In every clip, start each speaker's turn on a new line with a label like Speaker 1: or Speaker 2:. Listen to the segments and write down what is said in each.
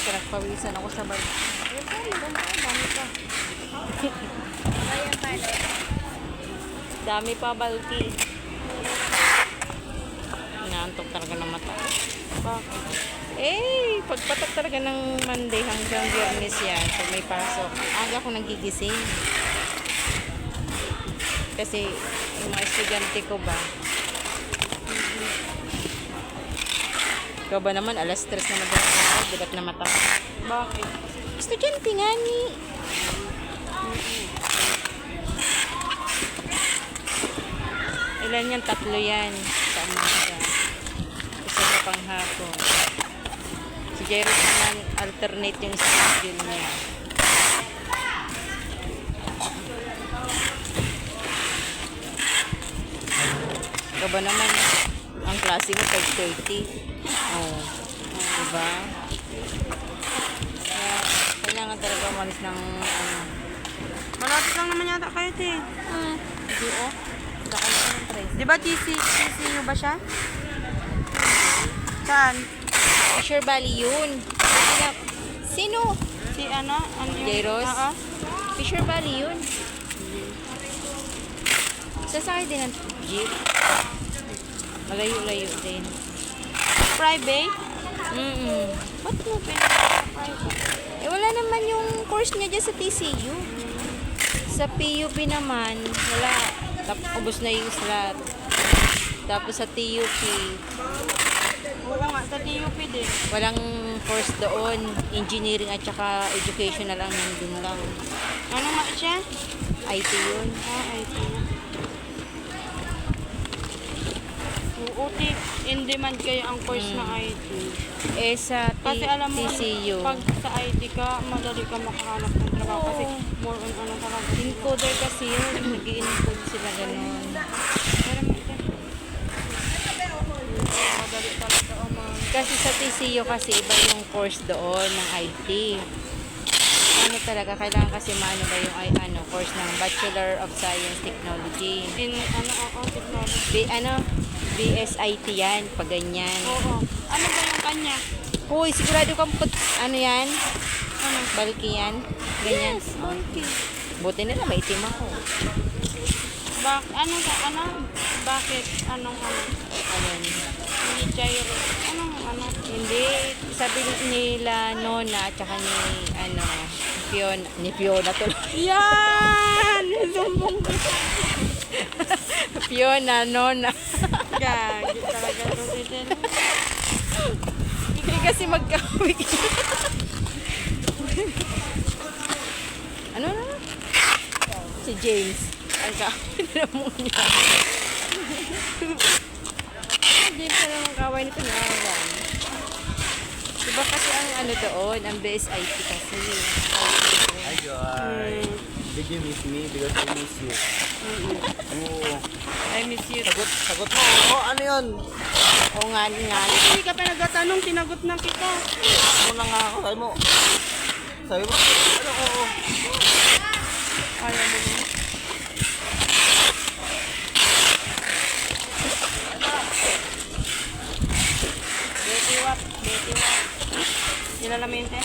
Speaker 1: Pinagpawisan ako sa bag. Ayun pa, maganda. Dami pa. Dami pa, Balki. Inaantok talaga ng mata. Bakit? Eh, pagpatak talaga ng Monday hanggang Biyernes yan. Pag may pasok. Aga ko nagigising. Kasi yung mga estudyante ko ba, ikaw ba naman, alas 3 na madalas ako, bigat na mata.
Speaker 2: Bakit?
Speaker 1: Estudyante nga ni. Ilan yan? 3 yan. Sa umaga. Isa sa panghapon. Si Jairus naman, alternate yung schedule niya. Ikaw ba naman, ang klase mo 5:30. Oh, diba? Kaya, kailangan talaga umalis ng
Speaker 2: Malapit lang naman yata kayo, te.
Speaker 1: hindi oh. Lakay ko ng tres.
Speaker 2: Di ba TCU ba siya? Saan?
Speaker 1: Fisher Valley yun. Sino?
Speaker 2: Si ano? Ano yung...
Speaker 1: Jairus?
Speaker 2: Oo.
Speaker 1: Fisher Valley yun. Sasakay din ng jeep. Malayo-layo din.
Speaker 2: Private?
Speaker 1: Ba't mo pinaka-private? Eh, wala naman yung course niya dyan sa TCU. Sa PUP naman, wala. Ubus na yung slot. Tapos sa TUP,
Speaker 2: Oo nga, sa TUP din.
Speaker 1: walang course doon. Engineering at saka educational ang nandun lang.
Speaker 2: Ano nga siya?
Speaker 1: IT yun.
Speaker 2: IT. Oo, te. In demand kayo ang course ng IT.
Speaker 1: Eh, sa
Speaker 2: Kasi alam mo,
Speaker 1: TCU,
Speaker 2: pag sa IT ka, madali ka makahanap ng trabaho. Kasi
Speaker 1: Oo.
Speaker 2: more on ano talaga.
Speaker 1: encoder kasi yun. Nag-i-encode sila ganun.
Speaker 2: Pero may ito. Madali talaga o
Speaker 1: Kasi sa TCU kasi iba yung course doon ng IT. Ano talaga, kailangan kasi maano ba yung course ng Bachelor of Science Technology.
Speaker 2: in ano ako, technology.
Speaker 1: BSIT yan, pag ganyan.
Speaker 2: Oo. Ano ba yung kanya?
Speaker 1: Hoy, sigurado kang ano yan?
Speaker 2: Ano?
Speaker 1: Balki yan? Ganyan.
Speaker 2: Yes, okay.
Speaker 1: Buti nila, may itim ako.
Speaker 2: Bakit? Anong ano?
Speaker 1: Ayun.
Speaker 2: Ni Jairus. Anong ano?
Speaker 1: Hindi, sabi nila Nona at saka ni Fiona tuloy.
Speaker 2: Yan! Sumbong ko.
Speaker 1: Fiona, Nona.
Speaker 2: Gagi talaga to din.
Speaker 1: Hindi kasi magkawig. Ano na? Si James. Ang kawig na mo niya. James na naman kaway nito na awan. Diba kasi ang doon, ang BSIT kasi.
Speaker 3: Hi guys. Did you miss me? Because I miss you. Oo.
Speaker 2: I miss you.
Speaker 3: Sagot mo. Oh, ano yun?
Speaker 1: Oo nga.
Speaker 2: Hindi ka pa nagtatanong, tinagot na kita.
Speaker 3: Una nga ako. Sabi mo. Ano, oo.
Speaker 2: Ayaw mo na. Betty Wap. Nilalamente?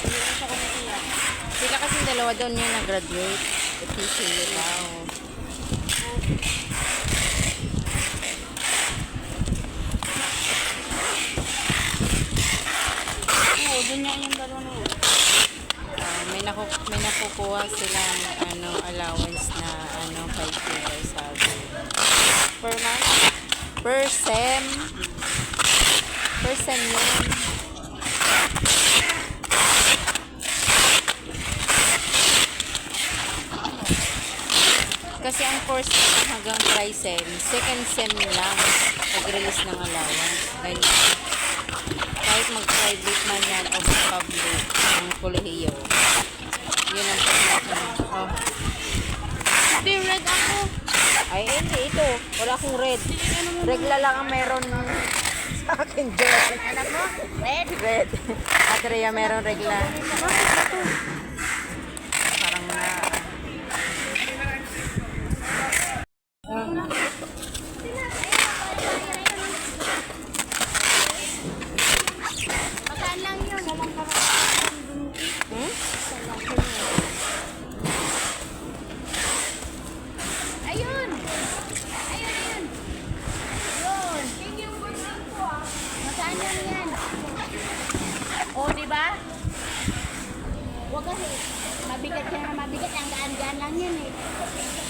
Speaker 2: Hindi ko siya kumiiyak.
Speaker 1: Sila kasi dalawa doon yung nag-graduate. TCU daw.
Speaker 2: Oo, dun niya yung dalawa na yun.
Speaker 1: May nakukuha silang allowance na 5K sabi.
Speaker 2: Per month?
Speaker 1: Per sem. Per sem yun. Kasi ang course hanggang tri-sem, second sem lang pag-release ng allowance. Kahit mag-private man yan o mag-public ng kolehiyo. Yun ang pag-release. Oh.
Speaker 2: Hindi, red ako.
Speaker 1: Ay, hindi. Ito. Wala akong red. Regla lang ang meron sa akin dyan. Anak mo? Red? Red. At Rhea, meron regla. Parang
Speaker 4: Diyan lang yan eh.